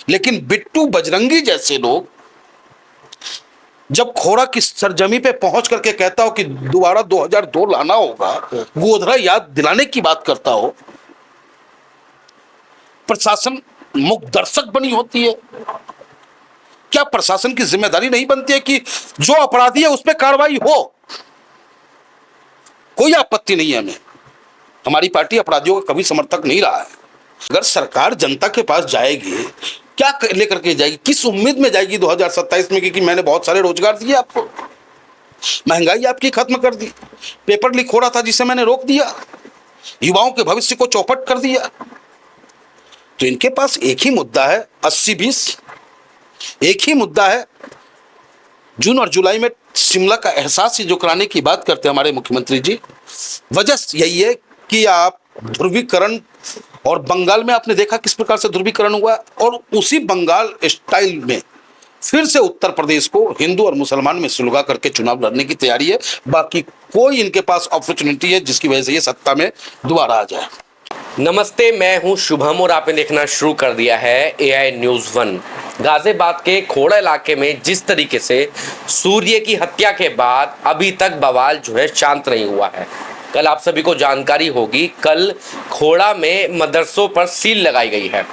लेकिन बिट्टू बजरंगी जैसे लोग जब खोड़ा की सरजमी पे पहुंच करके कहता हो कि दोबारा 2002 लाना होगा, गोधरा याद दिलाने की बात करता हो, प्रशासन मुख दर्शक बनी होती है। क्या प्रशासन की जिम्मेदारी नहीं बनती है कि जो अपराधी है उस पर कार्रवाई हो? कोई आपत्ति नहीं है हमें, हमारी पार्टी अपराधियों का कभी समर्थक नहीं रहा है। अगर सरकार जनता के पास जाएगी, क्या लेकर के जाएगी, किस उम्मीद में जाएगी 2027 में कि मैंने बहुत सारे रोजगार दिए आपको, महंगाई आपकी खत्म कर दी, पेपर लीक हो रहा था जिसे मैंने रोक दिया, युवाओं के भविष्य को चौपट कर दिया। तो इनके पास एक ही मुद्दा है 80-20, एक ही मुद्दा है। जून और जुलाई में शिमला का एहसास जो कराने की बात करते हैं हमारे मुख्यमंत्री जी, वजह यही है कि आप ध्रुवीकरण, और बंगाल में आपने देखा किस प्रकार से ध्रुवीकरण हुआ, और उसी बंगाल स्टाइल में फिर से उत्तर प्रदेश को हिंदू और मुसलमान में सुलगा करके चुनाव लड़ने की तैयारी है। बाकी कोई इनके पास अपॉर्चुनिटी है जिसकी वजह से ये सत्ता में दोबारा आ जाए। नमस्ते, मैं हूं शुभम और आपने देखना शुरू कर दिया है AI न्यूज़ 1। गाजियाबाद के खोड़ा इलाके में जिस तरीके से सूर्य की हत्या के बाद अभी तक बवाल जो है शांत नहीं हुआ है। कल आप सभी को जानकारी होगी, कल खोड़ा में मदरसों पर सील लगाई गई है।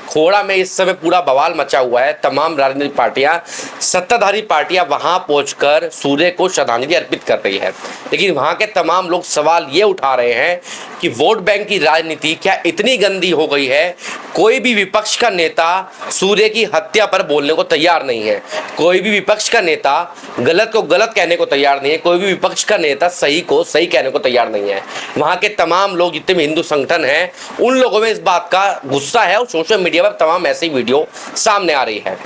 खोड़ा में इस समय पूरा बवाल मचा हुआ है। तमाम राजनीतिक पार्टियां, सत्ताधारी पार्टियां वहां पहुंचकर सूर्य को श्रद्धांजलि अर्पित कर रही है। लेकिन वहां के तमाम लोग सवाल ये उठा रहे हैं कि वोट बैंक की राजनीति क्या इतनी गंदी हो गई है? कोई भी विपक्ष का नेता सूर्य की हत्या पर बोलने को तैयार नहीं है, कोई भी विपक्ष का नेता गलत को गलत कहने को तैयार नहीं है, कोई भी विपक्ष का नेता सही को सही कहने को तैयार नहीं है। वहां के तमाम लोग, जितने भी हिंदू संगठन हैं, उन लोगों में इस बात का गुस्सा है और सोशल मीडिया पर तमाम ऐसी वीडियो सामने आ रही है।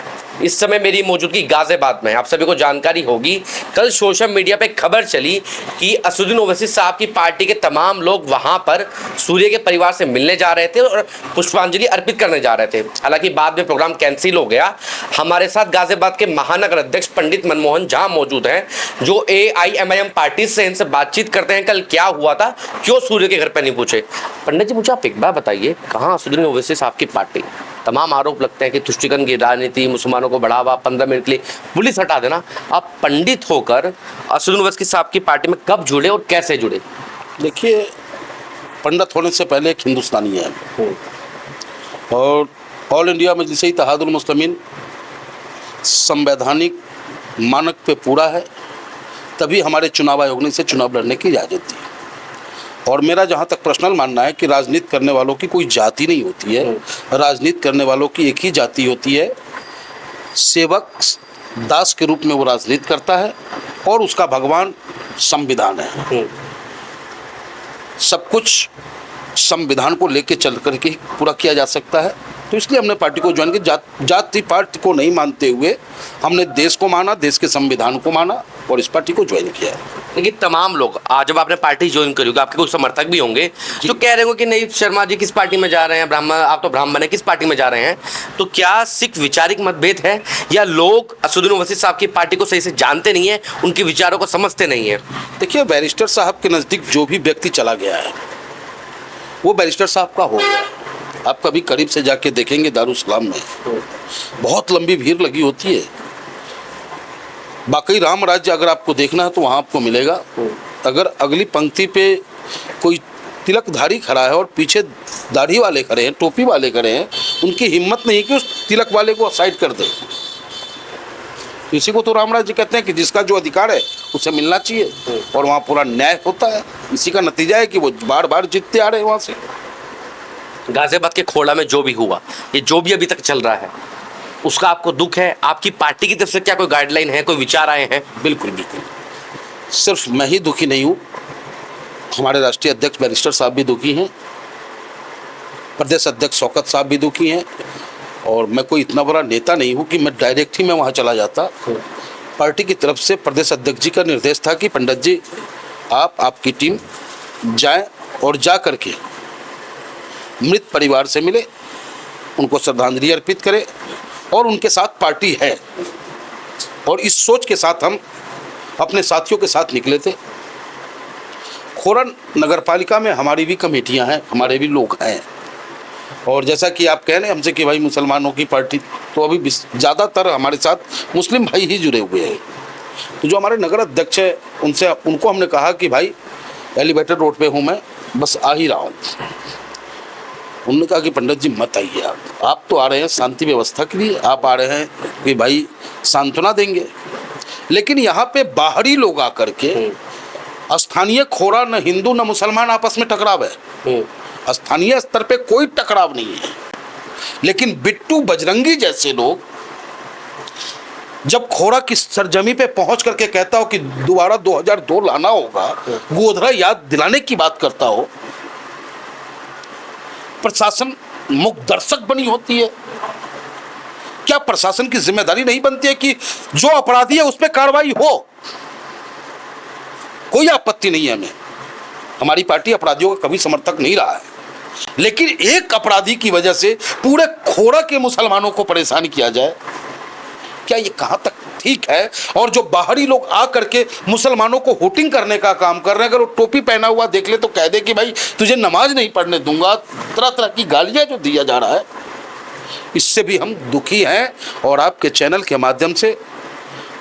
इस समय मेरी मौजूदगी गाजियाबाद में, आप सभी को जानकारी होगी, कल सोशल मीडिया पे खबर चली कि असदुद्दीन ओवैसी साहब की पार्टी के तमाम लोग वहां पर सूर्य के परिवार से मिलने जा रहे थे और पुष्पांजलि अर्पित करने जा रहे थे। हालांकि बाद में प्रोग्राम कैंसिल हो गया। हमारे साथ गाजियाबाद के महानगर अध्यक्ष पंडित मनमोहन झा मौजूद हैं, जो AIMIM पार्टी से इनसे बातचीत करते हैं। कल क्या हुआ था, क्यों सूर्य के घर पर नहीं पूछे? पंडित जी, मुझे आप एक बार बताइए, कहाँ असदुद्दीन ओवैसी साहब की पार्टी? तमाम आरोप लगते हैं कि तुष्टिकरण की राजनीति, मुसलमानों को बढ़ावा, 15 मिनट के लिए पुलिस हटा देना। आप पंडित होकर असदुद्दीन ओवैसी साहब की पार्टी में कब जुड़े और कैसे जुड़े? देखिए, पंडित होने से पहले एक हिंदुस्तानी है और ऑल इंडिया मजलिस इत्तेहादुल मुस्लिमीन संवैधानिक मानक पे पूरा है, तभी हमारे चुनाव आयोग ने इसे चुनाव लड़ने की इजाज़त दी। और मेरा जहाँ तक पर्सनल मानना है कि राजनीति करने वालों की कोई जाति नहीं होती है, राजनीति करने वालों की एक ही जाति होती है। सेवक दास के रूप में वो राजनीति करता है और उसका भगवान संविधान है। सब कुछ संविधान को लेके चल करके पूरा किया जा सकता है। तो इसलिए हमने पार्टी को ज्वाइन किया। जाति पार्टी को नहीं मानते हुए हमने देश को माना, देश के संविधान को माना और इस पार्टी को ज्वाइन किया है। लेकिन तमाम लोग, आज जब आपने पार्टी ज्वाइन करी होगी, आपके कुछ समर्थक भी होंगे जो कह रहे हो कि नहीं शर्मा जी किस पार्टी में जा रहे हैं, ब्राह्मण, आप तो ब्राह्मण है, किस पार्टी में जा रहे हैं? तो क्या सिर्फ वैचारिक मतभेद है या लोग असदुद्दीन ओवैसी साहब की पार्टी को सही से जानते नहीं है, उनके विचारों को समझते नहीं है? देखिए, बैरिस्टर साहब के नज़दीक जो भी व्यक्ति चला गया है वो बैरिस्टर साहब का हो गया। आप कभी करीब से जाके देखेंगे दारुसलाम में बहुत लंबी भीड़ लगी होती है। बाकी राम राज्य अगर आपको देखना है तो वहाँ आपको मिलेगा। अगर अगली पंक्ति पे कोई तिलकधारी खड़ा है और पीछे दाढ़ी वाले खड़े हैं, टोपी वाले खड़े हैं, उनकी हिम्मत नहीं कि उस तिलक वाले को साइड कर दे। इसी को तो राम राज्य कहते हैं कि जिसका जो अधिकार है उसे मिलना चाहिए और वहाँ पूरा न्याय होता है। इसी का नतीजा है कि वो बार बार जीतते आ रहे हैं वहाँ से। गाजियाबाद के खोड़ा में जो भी हुआ, ये जो भी अभी तक चल रहा है, उसका आपको दुख है? आपकी पार्टी की तरफ से क्या कोई गाइडलाइन है, कोई विचार आए हैं? बिल्कुल बिल्कुल, सिर्फ मैं ही दुखी नहीं हूँ, हमारे राष्ट्रीय अध्यक्ष बैरिस्टर साहब भी दुखी हैं, प्रदेश अध्यक्ष शौकत साहब भी दुखी हैं। और मैं कोई इतना बड़ा नेता नहीं हूँ कि मैं डायरेक्ट ही मैं वहाँ चला जाता। पार्टी की तरफ से प्रदेश अध्यक्ष जी का निर्देश था कि पंडित जी आपकी टीम जाए और जा करके मृत परिवार से मिले, उनको श्रद्धांजलि अर्पित करें और उनके साथ पार्टी है। और इस सोच के साथ हम अपने साथियों के साथ निकले थे। खोड़ा नगर पालिका में हमारी भी कमेटियां हैं, हमारे भी लोग हैं। और जैसा कि आप कह रहे हैं हमसे कि भाई मुसलमानों की पार्टी, तो अभी ज़्यादातर हमारे साथ मुस्लिम भाई ही जुड़े हुए हैं। तो जो हमारे नगर अध्यक्ष है उनको हमने कहा कि भाई एलिवेटेड रोड पे हूँ मैं, बस आ ही रहा हूँ। उन्होंने कहा कि पंडित जी मत आइए, आप तो आ रहे हैं शांति व्यवस्था के लिए, आप आ रहे हैं कि भाई सांत्वना देंगे, लेकिन यहाँ पे बाहरी लोग आकर के स्थानीय खोरा न हिंदू न मुसलमान आपस में टकराव है, स्थानीय स्तर पे कोई टकराव नहीं है, लेकिन बिट्टू बजरंगी जैसे लोग जब खोरा की सरजमी पे पहुंच करके कहता हो कि दोबारा 2002 लाना होगा, गोधरा याद दिलाने की बात करता हो, प्रशासन मुख दर्शक बनी होती है। क्या प्रशासन की जिम्मेदारी नहीं बनती है कि जो अपराधी है उस पर कार्रवाई हो? कोई आपत्ति नहीं है हमें, हमारी पार्टी अपराधियों का कभी समर्थक नहीं रहा है, लेकिन एक अपराधी की वजह से पूरे खोरा के मुसलमानों को परेशान किया जाए, क्या ये कहां तक ठीक है? और जो बाहरी लोग आ करके मुसलमानों को होटिंग करने का काम कर रहे हैं, अगर वो टोपी पहना हुआ देख ले तो कह दे कि भाई तुझे नमाज नहीं पढ़ने दूंगा, तरह तरह की गालियां जो दिया जा रहा है, इससे भी हम दुखी हैं। और आपके चैनल के माध्यम से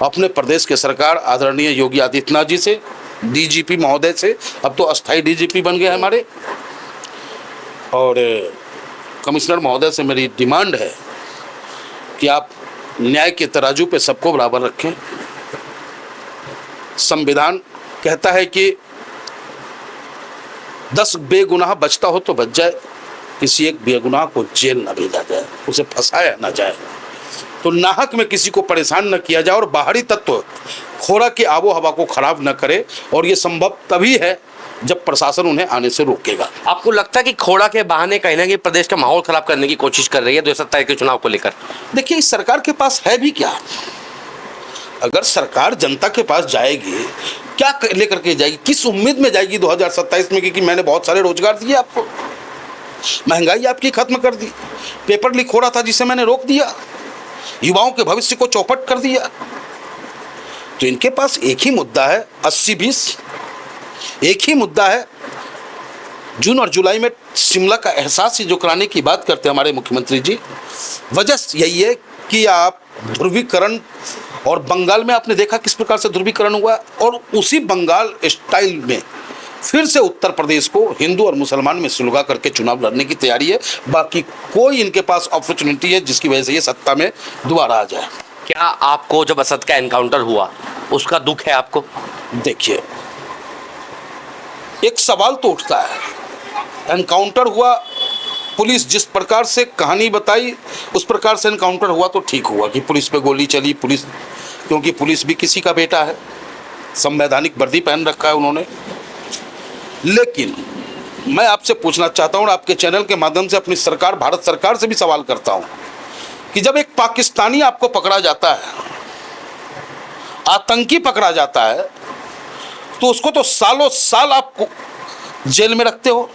अपने प्रदेश के सरकार आदरणीय योगी आदित्यनाथ जी से, डीजीपी महोदय से, अब तो अस्थाई डीजीपी बन गए हमारे, और कमिश्नर महोदय से मेरी डिमांड है कि आप न्याय के तराजू पे सबको बराबर रखें। संविधान कहता है कि 10 बेगुनाह बचता हो तो बच जाए, किसी एक बेगुनाह को जेल न भेजा जाए, उसे फंसाया न जाए, तो नाहक में किसी को परेशान न किया जाए, और बाहरी तत्व खोरा की आबो हवा को खराब न करे। और ये संभव तभी है जब प्रशासन उन्हें आने से रोकेगा। आपको लगता है कि खोड़ा के बहाने कहीं ना कहीं प्रदेश का माहौल खराब करने की कोशिश कर रही है 2027 के चुनाव को लेकर? देखिए, इस सरकार के पास है भी क्या? अगर सरकार जनता के पास जाएगी, क्या लेकर के जाएगी, किस उम्मीद में जाएगी 2027 में कि मैंने बहुत सारे रोजगार दिए आपको, महंगाई आपकी खत्म कर दी, पेपर लीक हो रहा था जिसे मैंने रोक दिया, युवाओं के भविष्य को चौपट कर दिया। तो इनके पास एक ही मुद्दा है 80-20, एक ही मुद्दा है। जून और जुलाई में शिमला का एहसास ही जो कराने की बात करते हैं हमारे मुख्यमंत्री जी, वजह यही है कि आप ध्रुवीकरण, और बंगाल में आपने देखा किस प्रकार से ध्रुवीकरण हुआ, और उसी बंगाल स्टाइल में फिर से उत्तर प्रदेश को हिंदू और मुसलमान में सुलगा करके चुनाव लड़ने की तैयारी है। बाकी कोई इनके पास अपॉर्चुनिटी है जिसकी वजह से ये सत्ता में दोबारा आ जाए। क्या आपको जब असद का एनकाउंटर हुआ उसका दुख है आपको? देखिए, एक सवाल तो उठता है, एनकाउंटर हुआ, पुलिस जिस प्रकार से कहानी बताई उस प्रकार से एनकाउंटर हुआ तो ठीक हुआ कि पुलिस पे गोली चली, पुलिस, क्योंकि पुलिस भी किसी का बेटा है, संवैधानिक वर्दी पहन रखा है उन्होंने। लेकिन मैं आपसे पूछना चाहता हूं और आपके चैनल के माध्यम से अपनी सरकार, भारत सरकार से भी सवाल करता हूं कि जब एक पाकिस्तानी आपको पकड़ा जाता है, आतंकी पकड़ा जाता है, तो उसको तो सालों साल आपको जेल में रखते हो,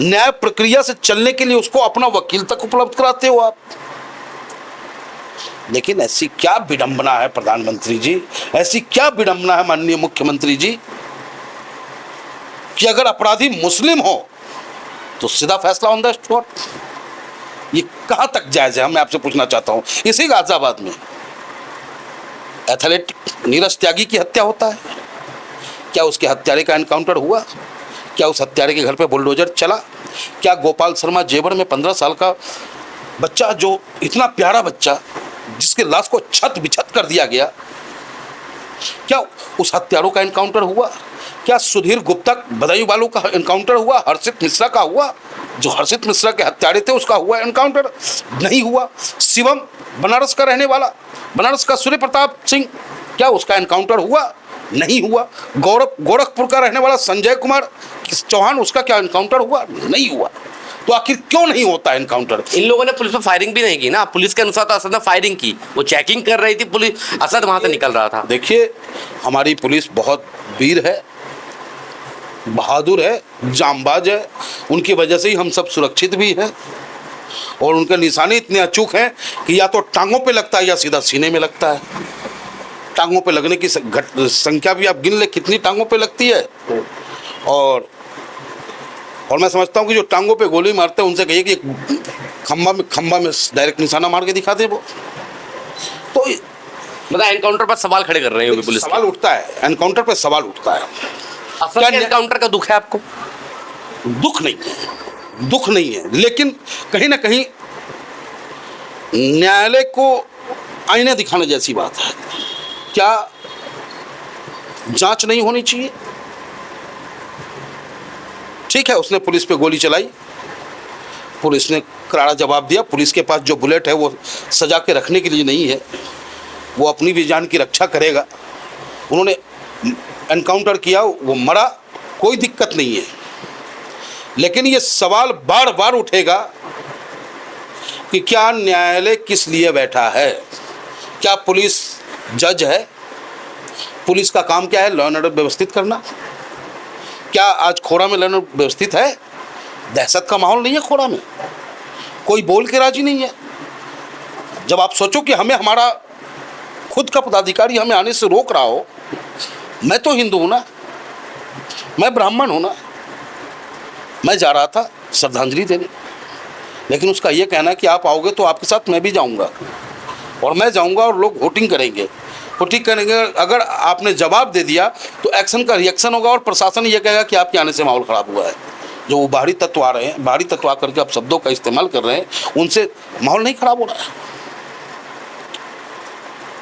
न्याय प्रक्रिया से चलने के लिए उसको अपना वकील तक उपलब्ध कराते हो आप। लेकिन ऐसी क्या विडंबना है प्रधानमंत्री जी, ऐसी क्या विडंबना है माननीय मुख्यमंत्री जी, कि अगर अपराधी मुस्लिम हो तो सीधा फैसला ऑन द स्पॉट। ये कहां तक जायज है, मैं आपसे पूछना चाहता हूं। इसी गाजियाबाद में एथलीट नीरज त्यागी की हत्या होता है, क्या उसके हत्यारे का एनकाउंटर हुआ? क्या उस हत्यारे के घर पे बुलडोजर चला? क्या गोपाल शर्मा जेवर में 15 साल का बच्चा, जो इतना प्यारा बच्चा जिसके लाश को छत बिछत कर दिया गया, क्या उस हत्यारों का एनकाउंटर हुआ? क्या सुधीर गुप्ता बदायूं वालों का एनकाउंटर हुआ? हर्षित मिश्रा का हुआ? जो हर्षित मिश्रा के हत्यारे थे उसका हुआ एनकाउंटर? नहीं हुआ। शिवम, बनारस का रहने वाला, बनारस का सूर्य प्रताप सिंह, क्या उसका एनकाउंटर हुआ? नहीं हुआ। गोरखपुर का रहने वाला संजय कुमार चौहान, उसका क्या एनकाउंटर हुआ? नहीं हुआ। तो आखिर क्यों नहीं होता एनकाउंटर? इन लोगों ने पुलिस पर फायरिंग भी नहीं की ना, पुलिस के अनुसार तो असद ने फायरिंग की, वो चेकिंग कर रही थी पुलिस, असद वहां से निकल रहा था। देखिए, हमारी पुलिस बहुत वीर है, बहादुर है, जांबाज है, उनकी वजह से ही हम सब सुरक्षित भी हैं, और उनके निशाने इतने अचूक हैं कि या तो टांगों पे लगता है या सीधा सीने में लगता है। टांगों पे लगने की संख्या भी आप गिन ले कितनी टांगों पे लगती है, और मैं समझता हूँ कि जो टांगों पे गोली मारते हैं उनसे कहिए कि खंबा में डायरेक्ट निशाना मार के दिखाते हैं वो। तो मतलब एनकाउंटर पर सवाल खड़े कर रहे हैं पुलिस सवाल उठता है, एनकाउंटर पे सवाल उठता है। क्या एनकाउंटर का दुख है आपको? दुख नहीं है, दुख नहीं है, लेकिन कहीं ना कहीं न्यायालय को आईना दिखाने जैसी बात है। क्या जांच नहीं होनी चाहिए? ठीक है, उसने पुलिस पे गोली चलाई, पुलिस ने करारा जवाब दिया। पुलिस के पास जो बुलेट है वो सजा के रखने के लिए नहीं है, वो अपनी भी जान की रक्षा करेगा। उन्होंने एनकाउंटर किया, वो मरा, कोई दिक्कत नहीं है। लेकिन ये सवाल बार बार उठेगा कि क्या न्यायालय किस लिए बैठा है? क्या पुलिस जज है? पुलिस का काम क्या है? लॉ एंड ऑर्डर व्यवस्थित करना। क्या आज खोड़ा में लॉ एंड ऑर्डर व्यवस्थित है? दहशत का माहौल नहीं है खोड़ा में, कोई बोल के राजी नहीं है। जब आप सोचो कि हमें हमारा खुद का पदाधिकारी हमें आने से रोक रहा हो, मैं तो हिंदू हूं ना, मैं ब्राह्मण हूं ना, मैं जा रहा था श्रद्धांजलि देने, लेकिन उसका ये कहना कि आप आओगे तो आपके साथ मैं भी जाऊंगा, और मैं जाऊंगा और लोग वोटिंग करेंगे, वोटिंग करेंगे। अगर आपने जवाब दे दिया तो एक्शन का रिएक्शन होगा और प्रशासन ये कहेगा कि आपके आने से माहौल खराब हुआ है। जो बाहरी तत्व आ रहे हैं, बाहरी तत्व आकर के आप शब्दों का इस्तेमाल कर रहे हैं, उनसे माहौल नहीं खराब हो रहा है।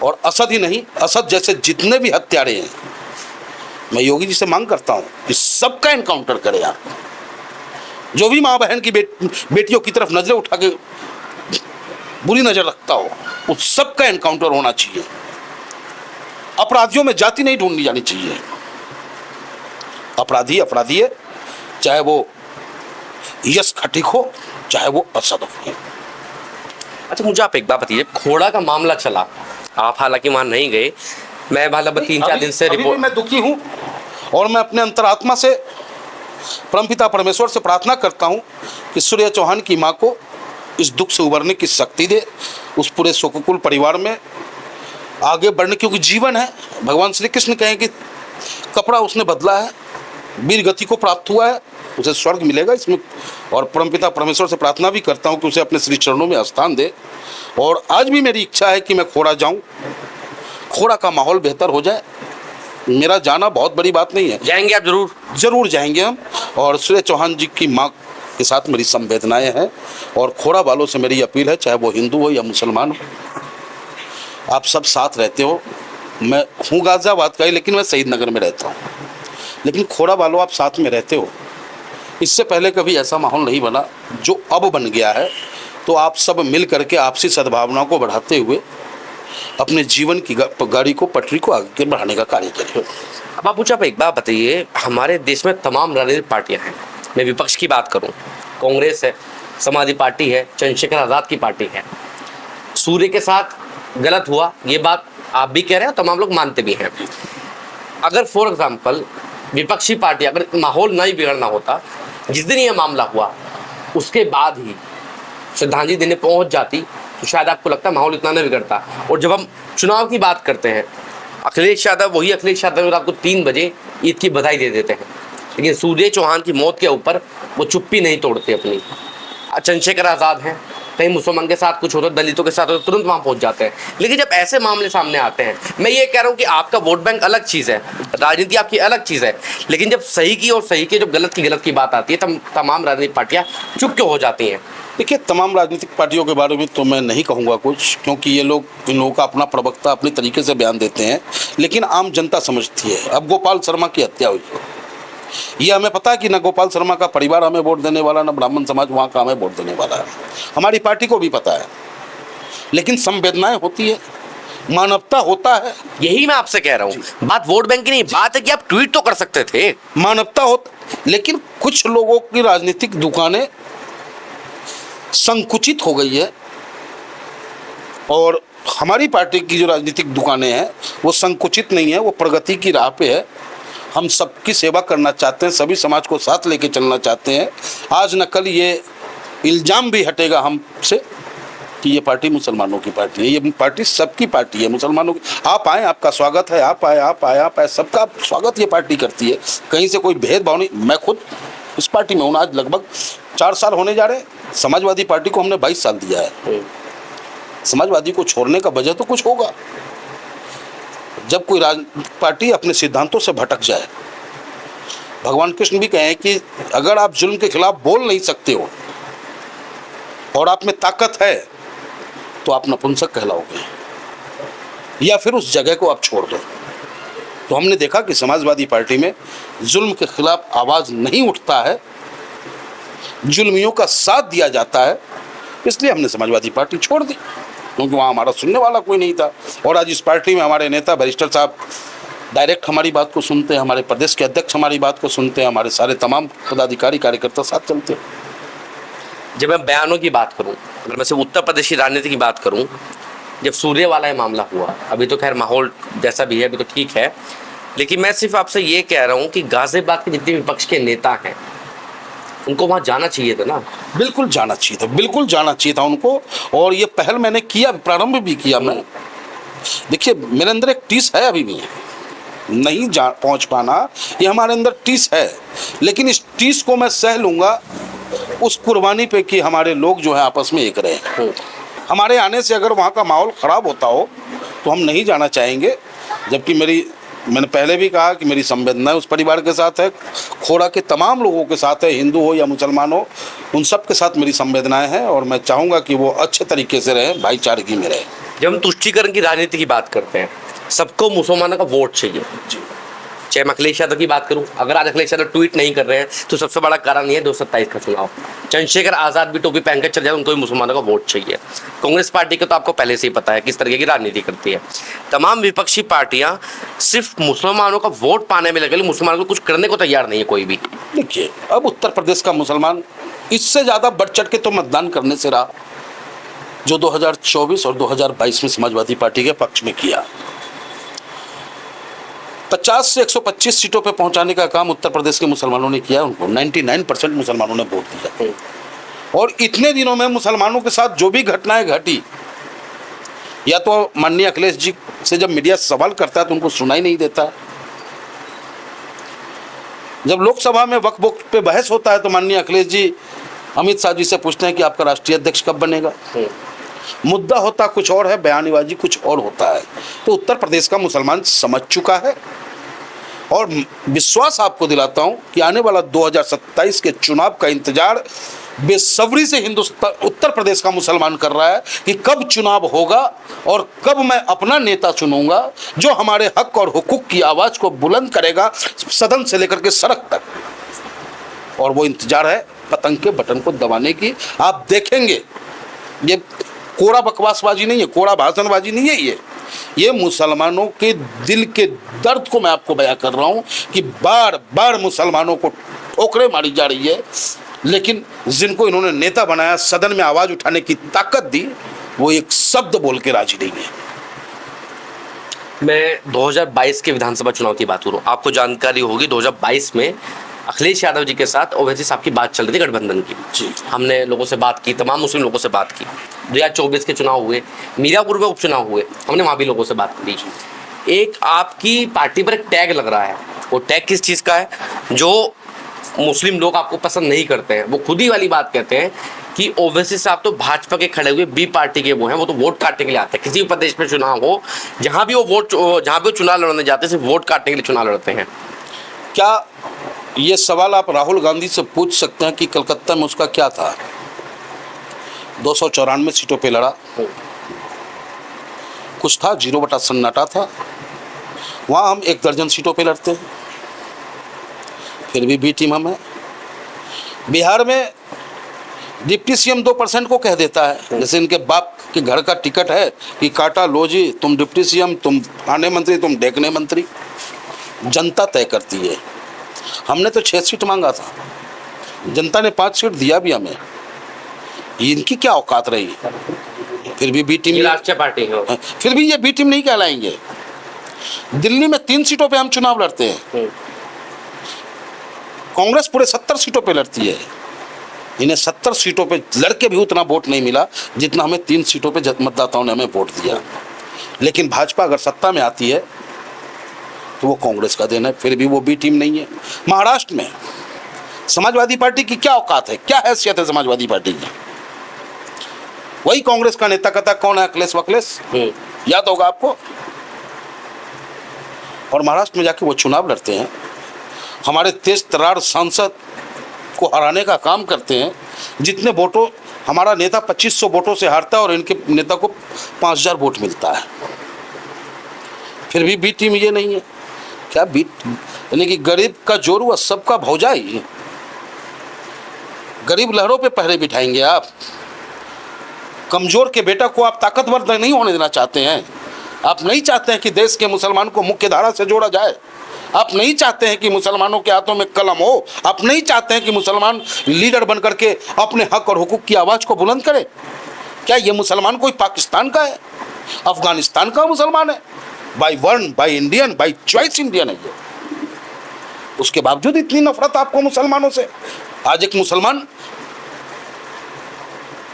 और असद ही नहीं, असद जैसे जितने भी हत्यारे हैं, मैं योगी जी से मांग करता हूं कि सबका एनकाउंटर करें आप। जो भी माँ बहन की बेटियों की तरफ नजरें उठा के बुरी नजर रखता हो, उस सबका एनकाउंटर होना चाहिए। अपराधियों में जाति नहीं ढूंढनी जानी चाहिए। अपराधी अपराधी है, चाहे वो यश खटीक हो, चाहे वो असद हो। अच्छा, मुझे आप एक बात बताइए, खोड़ा का मामला चला, आप हालांकि वहां नहीं गए, मैं मतलब 3-4 दिन से रिपोर्ट, मैं दुखी हूं और मैं अपने अंतरात्मा से परमपिता परमेश्वर से प्रार्थना करता हूं कि सूर्य चौहान की मां को इस दुख से उबरने की शक्ति दे, उस पूरे शोककुल परिवार में आगे बढ़ने, क्योंकि जीवन है। भगवान श्री कृष्ण कहें कि कपड़ा उसने बदला है, वीर गति को प्राप्त हुआ है, उसे स्वर्ग मिलेगा इसमें। और परमपिता परमेश्वर से प्रार्थना भी करता हूं कि उसे अपने श्री चरणों में स्थान दे। और आज भी मेरी इच्छा है कि मैं खोड़ा जाऊं, खोड़ा का माहौल बेहतर हो जाए। मेरा जाना बहुत बड़ी बात नहीं है। जाएंगे आप? जरूर जाएंगे हम। और सूर्य चौहान जी की माँ के साथ मेरी संवेदनाएं हैं, और खोड़ा वालों से मेरी अपील है, चाहे वो हिंदू हो या मुसलमान हो, आप सब साथ रहते हो। मैं हूँ गाजियाबाद का ही, लेकिन मैं शहीद नगर में रहता हूँ। लेकिन खोड़ा वालों, आप साथ में रहते हो। इससे पहले कभी ऐसा माहौल नहीं बना जो अब बन गया है। तो आप सब मिल करके आपसी सद्भावना को बढ़ाते हुए अपने जीवन की गाड़ी को, पटरी को आगे बढ़ाने का कार्य करें। अब आप मुझे एक बात बताइए, हमारे देश में तमाम राजनीतिक पार्टियां हैं। मैं विपक्ष की बात करूं, कांग्रेस है, समाजवादी पार्टी है, चंद्रशेखर आजाद की पार्टी है। सूर्य के साथ गलत हुआ, ये बात आप भी कह रहे हैं, तमाम लोग मानते भी हैं। अगर फॉर एग्जाम्पल विपक्षी पार्टी, अगर माहौल नहीं बिगड़ना होता, जिस दिन ये मामला हुआ उसके बाद ही श्रद्धांजलि देने पहुंच जाती, तो शायद आपको लगता है माहौल इतना नहीं बिगड़ता। और जब हम चुनाव की बात करते हैं, अखिलेश यादव, वही अखिलेश यादव रात को 3 बजे ईद की बधाई दे देते हैं, लेकिन सूर्य चौहान की मौत के ऊपर वो चुप्पी नहीं तोड़ते अपनी। चंद्रशेखर आजाद हैं, कहीं मुसलमान के साथ कुछ होता है, दलितों के साथ होता है, तुरंत वहाँ पहुँच जाते हैं। लेकिन जब ऐसे मामले सामने आते हैं, मैं ये कह रहा हूँ कि आपका वोट बैंक अलग चीज़ है, राजनीति आपकी अलग चीज़ है, लेकिन जब सही की और सही की, जब गलत की बात आती है, तब तमाम राजनीतिक पार्टियाँ चुप क्यों हो जाती हैं? देखिए, तमाम राजनीतिक पार्टियों के बारे में तो मैं नहीं कहूँगा कुछ, क्योंकि ये लोग, इन लोगों का अपना प्रवक्ता अपने तरीके से बयान देते हैं, लेकिन आम जनता समझती है। अब गोपाल शर्मा की हत्या हुई, ये हमें पता है कि न गोपाल शर्मा का परिवार हमें वोट देने वाला, न ब्राह्मण समाज वहाँ का हमें वोट देने वाला है। हमारी पार्टी को भी पता है, लेकिन संवेदनाएं होती है, मानवता होता है। यही मैं आपसे कह रहा हूँ, बात वोट बैंक की नहीं, बात है कि आप ट्वीट तो कर सकते थे, मानवता होता, लेकिन कुछ लोगों की राजनीतिक दुकानें संकुचित हो गई है, और हमारी पार्टी की जो राजनीतिक दुकानें हैं वो संकुचित नहीं है, वो प्रगति की राह पे है। हम सबकी सेवा करना चाहते हैं, सभी समाज को साथ लेके चलना चाहते हैं। आज न कल ये इल्ज़ाम भी हटेगा हमसे कि ये पार्टी मुसलमानों की पार्टी है। ये पार्टी सबकी पार्टी है, मुसलमानों की। आप आएँ, आपका स्वागत है, आप आए, सबका स्वागत ये पार्टी करती है। कहीं से कोई भेदभाव नहीं। मैं खुद इस पार्टी में हूँ आज लगभग 4 साल होने जा रहे हैं। समाजवादी पार्टी को हमने 22 साल दिया है। समाजवादी को छोड़ने का वजह तो कुछ होगा। जब कोई पार्टी अपने सिद्धांतों से भटक जाए, भगवान कृष्ण भी कहे कि अगर आप जुल्म के खिलाफ बोल नहीं सकते हो और आप में ताकत है तो आप नपुंसक कहलाओगे, या फिर उस जगह को आप छोड़ दो। तो हमने देखा कि समाजवादी पार्टी में जुल्म के खिलाफ आवाज़ नहीं उठता है, जुल्मियों का साथ दिया जाता है, इसलिए हमने समाजवादी पार्टी छोड़ दी, क्योंकि वहाँ हमारा सुनने वाला कोई नहीं था। और आज इस पार्टी में हमारे नेता बैरिस्टर साहब डायरेक्ट हमारी बात को सुनते हैं, हमारे प्रदेश के अध्यक्ष हमारी बात को सुनते हैं, हमारे सारे तमाम पदाधिकारी कार्यकर्ता साथ चलते हैं। जब मैं बयानों की बात करूं, अगर मैं सिर्फ उत्तर प्रदेश की राजनीति की बात करूं, जब सूर्य वाला ये मामला हुआ, अभी तो खैर माहौल जैसा भी है अभी तो ठीक है, लेकिन मैं सिर्फ आपसे ये कह रहा हूं कि गाजियाबाद के जितने विपक्ष के नेता हैं उनको वहाँ जाना चाहिए था ना। बिल्कुल जाना चाहिए था, बिल्कुल जाना चाहिए था उनको। और ये पहल मैंने किया, प्रारंभ भी किया मैं। देखिए मेरे अंदर एक टीस है, अभी भी नहीं पहुँच पाना, ये हमारे अंदर टीस है, लेकिन इस टीस को मैं सह लूँगा उस कुर्बानी पे कि हमारे लोग जो है आपस में एक रहे। हमारे आने से अगर वहाँ का माहौल ख़राब होता हो तो हम नहीं जाना चाहेंगे। जबकि मैंने पहले भी कहा कि मेरी संवेदना उस परिवार के साथ है, खोड़ा के तमाम लोगों के साथ है, हिंदू हो या मुसलमान हो, उन सब के साथ मेरी संवेदनाएं हैं और मैं चाहूँगा कि वो अच्छे तरीके से रहें, भाईचारगी में रहें। जब हम तुष्टीकरण की राजनीति की बात करते हैं, सबको मुसलमानों का वोट चाहिए। चाहे मैं अखिलेश यादव की बात करूं, अगर आज अखिलेश यादव ट्वीट नहीं कर रहे हैं तो सबसे बड़ा कारण ये है 227 का चुनाव। चंद्रशेखर आज़ाद भी टोपी पहनकर चल जाए, उनको भी मुसलमानों का वोट चाहिए। कांग्रेस पार्टी का तो आपको पहले से ही पता है किस तरीके की राजनीति करती है। तमाम विपक्षी पार्टियां सिर्फ मुसलमानों का वोट पाने में लगे, मुसलमानों को कुछ करने को तैयार नहीं है कोई भी। देखिए अब उत्तर प्रदेश का मुसलमान इससे ज़्यादा बढ़ चढ़ के तो मतदान करने से रहा जो 2024 और 2022 में समाजवादी पार्टी के पक्ष में किया। 50 से 125 सीटों पे पहुंचाने का काम उत्तर प्रदेश के मुसलमानों ने किया। उनको 99% मुसलमानों ने वोट दिया। और इतने दिनों में मुसलमानों के साथ जो भी घटनाएं घटी, या तो माननीय अखिलेश जी से जब मीडिया सवाल करता है तो उनको सुनाई नहीं देता। जब लोकसभा में वक्फ बोर्ड पे बहस होता है तो माननीय अखिलेश जी अमित शाह जी से पूछते हैं कि आपका राष्ट्रीय अध्यक्ष कब बनेगा। मुद्दा होता कुछ और है, बयानबाजी कुछ और होता है। तो उत्तर प्रदेश का मुसलमान समझ चुका है और विश्वास आपको दिलाता हूं कि आने वाला 2027 के चुनाव का इंतजार बेसब्री से उत्तर प्रदेश का मुसलमान कर रहा है कि कब चुनाव होगा और कब मैं अपना नेता चुनूंगा जो हमारे हक और हुकूक की आवाज़ को बुलंद करेगा सदन से लेकर के सड़क तक। और वो इंतजार है पतंग के बटन को दबाने की। आप देखेंगे ये कोड़ा बकवासबाजी नहीं है, कोड़ा भाषणबाजी नहीं है, ये मुसलमानों के दिल के दर्द को मैं आपको बयां कर रहा हूं कि बार बार मुसलमानों को ठोकरें मारी जा रही है, लेकिन जिनको इन्होंने नेता बनाया, सदन में आवाज उठाने की ताकत दी, वो एक शब्द बोल के राजी नहीं है। मैं 2022 के विधानसभा चुनाव की बात करूं, आपको जानकारी होगी 2022 में अखिलेश यादव जी के साथ ओवैसी साहब की बात चल रही थी गठबंधन की। जी, हमने लोगों से बात की, तमाम मुस्लिम लोगों से बात की। 2024 के चुनाव हुए, मीरापुर में उपचुनाव हुए, हमने वहाँ भी लोगों से बात की। एक आपकी पार्टी पर एक टैग लग रहा है, वो टैग किस चीज़ का है? जो मुस्लिम लोग आपको पसंद नहीं करते हैं, वो खुद ही वाली बात कहते हैं कि ओवैसी साहब तो भाजपा के खड़े हुए बी पार्टी के वो हैं, वो तो वोट काटने के लिए आते हैं। किसी भी प्रदेश में चुनाव हो, जहाँ भी वो चुनाव लड़ने जाते हैं, सिर्फ वोट काटने के लिए चुनाव लड़ते हैं। क्या ये सवाल आप राहुल गांधी से पूछ सकते हैं कि कलकत्ता में उसका क्या था? 294 सीटों पे लड़ा, कुछ था 0 सन्नाटा था। वहाँ हम 1 दर्जन सीटों पे लड़ते हैं, फिर भी बी टीम हमें। बिहार में डिप्टी सीएम 2% को कह देता है, जैसे इनके बाप के घर का टिकट है कि काटा लो जी, तुम डिप्टी सीएम, तुम आने मंत्री, तुम देखने मंत्री। जनता तय करती है। हमने तो 6 सीट मांगा था, जनता ने 5 सीट दिया भी हमें। इनकी क्या औकात रही? फिर भी बी टीम, राष्ट्रीय पार्टी है, फिर भी ये बी टीम नहीं कहलाएंगे। दिल्ली में 3 सीटों पे हम चुनाव लड़ते हैं, कांग्रेस पूरे 70 सीटों पे लड़ती है। इन्हें 70 सीटों पे लड़के भी उतना वोट नहीं मिला जितना हमें 3 सीटों पे मतदाताओं ने हमें वोट दिया। लेकिन भाजपा अगर सत्ता में आती है तो वो कांग्रेस का देना है, फिर भी वो बी टीम नहीं है। महाराष्ट्र में समाजवादी पार्टी की क्या औकात है, क्या हैसियत है समाजवादी पार्टी की? वही कांग्रेस का नेता कहता कौन है अखिलेश वखलेश, याद होगा आपको। और महाराष्ट्र में जाके वो चुनाव लड़ते हैं, हमारे तेज तर्रार सांसद को हराने का काम करते हैं। जितने वोटों हमारा नेता 2500 वोटों से हारता है और इनके नेता को 5000 वोट मिलता है। फिर भी बी टीम ये नहीं है क्या? बी यानी कि गरीब का जोर हुआ सबका भौजाई। गरीब लहरों पे पहरे बिठाएंगे आप। कमजोर के बेटा को आप ताकतवर नहीं होने देना चाहते हैं। आप नहीं चाहते हैं कि देश के मुसलमान को मुख्य धारा से जोड़ा जाए। आप नहीं चाहते हैं कि मुसलमानों के हाथों में कलम हो। आप नहीं चाहते हैं कि मुसलमान लीडर बन करके अपने हक और हुकूक की आवाज़ को बुलंद करे। क्या ये मुसलमान कोई पाकिस्तान का है, अफगानिस्तान का मुसलमान है? By born, by Indian, by choice Indian है ये। उसके बावजूद इतनी नफरत आपको मुसलमानों से। आज एक मुसलमान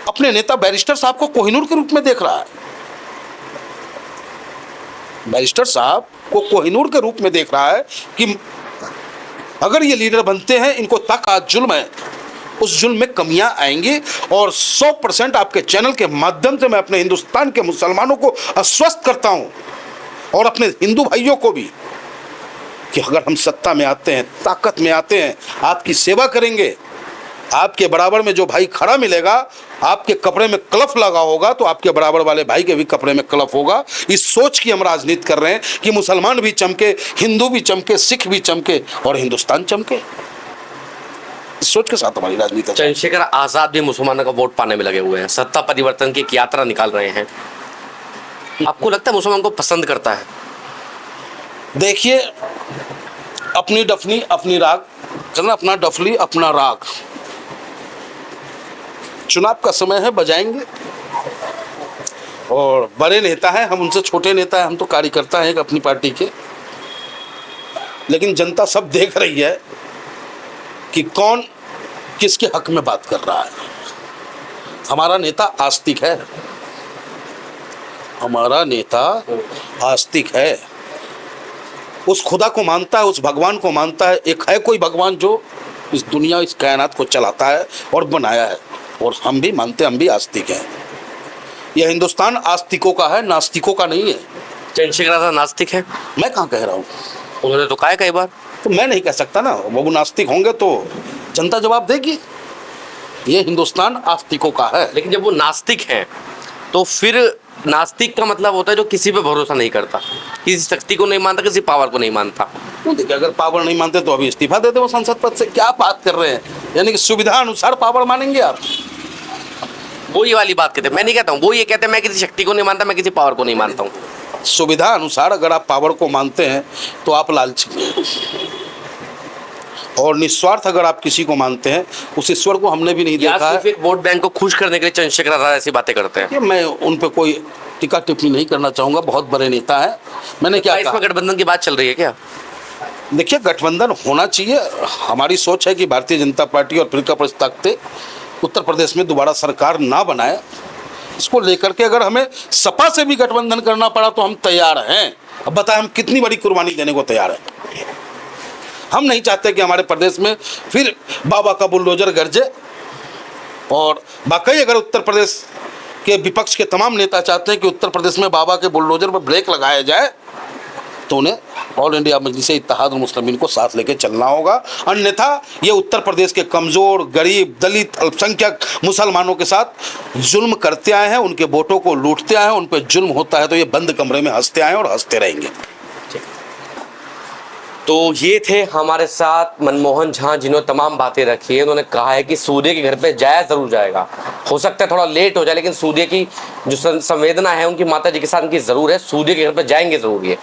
अपने नेता बैरिस्टर साहब को कोहिनूर के रूप में देख रहा है। बैरिस्टर साहब को कोहिनूर के रूप में देख रहा है कि अगर ये लीडर बनते हैं, इनको तक आज जुल्म है, उस जुल्म में कमियां आएंगी। और 100% आपके चैनल के माध्यम से मैं अपने हिंदुस्तान के मुसलमानों को आश्वस्त करता हूं और अपने हिंदू भाइयों को भी कि अगर हम सत्ता में आते हैं, ताकत में आते हैं, आपकी सेवा करेंगे। आपके बराबर में जो भाई खड़ा मिलेगा, आपके कपड़े में कलफ लगा होगा तो आपके बराबर वाले भाई के भी कपड़े में कलफ होगा। इस सोच की हम राजनीति कर रहे हैं कि मुसलमान भी चमके, हिंदू भी चमके, सिख भी चमके और हिंदुस्तान चमके। इस सोच के साथ हमारी राजनीति। चंद्रशेखर आजाद भी मुसलमानों का वोट पाने में लगे हुए हैं, सत्ता परिवर्तन की एक यात्रा निकाल रहे हैं। आपको लगता है मुसलमान को पसंद करता है? देखिए, अपनी डफनी अपनी राग, चलना अपना डफली अपना राग। चुनाव का समय है, बजाएंगे। और बड़े नेता हैं, हम उनसे छोटे नेता हैं, हम तो कार्यकर्ता हैं अपनी पार्टी के। लेकिन जनता सब देख रही है कि कौन किसके हक में बात कर रहा है। हमारा नेता आस्तिक है, हमारा नेता आस्तिक है। उस खुदा को मानता है, उस भगवान को मानता है। एक है कोई भगवान जो इस दुनिया, इस कायनात को चलाता है और बनाया है। और हम भी मानते हैं, हम भी आस्तिक हैं। यह हिंदुस्तान आस्तिकों का है, नास्तिकों का नहीं है। चंद्रशेखर आजाद नास्तिक है? मैं कहाँ कह रहा हूँ, उन्होंने तो कहा है कई बार। तो मैं नहीं कह सकता ना। वो नास्तिक होंगे तो जनता जवाब देगी। ये हिंदुस्तान आस्तिकों का है। लेकिन जब वो नास्तिक हैं तो फिर नास्तिक का मतलब होता है जो किसी पे भरोसा नहीं करता, किसी शक्ति को नहीं मानता, किसी पावर को नहीं मानता। तो देखिए, अगर पावर नहीं मानते तो अभी इस्तीफा दे दे वो संसद पद से। क्या बात कर रहे हैं? यानी कि सुविधा अनुसार पावर मानेंगे आप? वो ये वाली बात कहते हैं, मैं नहीं कहता हूँ। वो ये कहते हैं मैं किसी शक्ति को नहीं मानता, मैं किसी पावर को नहीं मानता हूँ। सुविधा अनुसार अगर आप पावर को मानते हैं तो आप लालची हैं। और निस्वार्थ अगर आप किसी को मानते हैं, उस ईश्वर को हमने भी नहीं देखा है। सिर्फ वोट बैंक को खुश करने के लिए चंद्रशेखर आजाद ऐसी बातें करते हैं। मैं उन पे कोई टीका टिप्पणी नहीं करना चाहूँगा। बहुत बड़े नेता है। मैंने क्या कहा? इसमें गठबंधन की बात चल रही है क्या? देखिए, गठबंधन होना चाहिए। हमारी सोच है कि भारतीय जनता पार्टी और फिरका प्रस्त ताकतें उत्तर प्रदेश में दोबारा सरकार ना बनाए। इसको लेकर के अगर हमें सपा से भी गठबंधन करना पड़ा तो हम तैयार हैं। अब बताएं, हम कितनी बड़ी कुर्बानी देने को तैयार हैं। हम नहीं चाहते कि हमारे प्रदेश में फिर बाबा का बुलडोजर गरजे। और वाकई अगर उत्तर प्रदेश के विपक्ष के तमाम नेता चाहते हैं कि उत्तर प्रदेश में बाबा के बुलडोजर पर ब्रेक लगाया जाए, तो उन्हें ऑल इंडिया मजलिस इत्तेहाद मुस्लिमीन को साथ लेकर चलना होगा। अन्यथा ये उत्तर प्रदेश के कमज़ोर, गरीब, दलित, अल्पसंख्यक मुसलमानों के साथ जुल्म करते आए हैं, उनके वोटों को लूटते आए हैं। उन पर जुल्म होता है तो ये बंद कमरे में हंसते आए और हंसते रहेंगे। तो ये थे हमारे साथ मनमोहन झा, जिन्होंने तमाम बातें रखी है। उन्होंने कहा है कि सूर्य के घर पे जाया जरूर जाएगा। हो सकता है थोड़ा लेट हो जाए, लेकिन सूर्य की जो संवेदना है उनकी माता जी के साथ उनकी जरूर है। सूर्य के घर पे जाएंगे जरूर ये।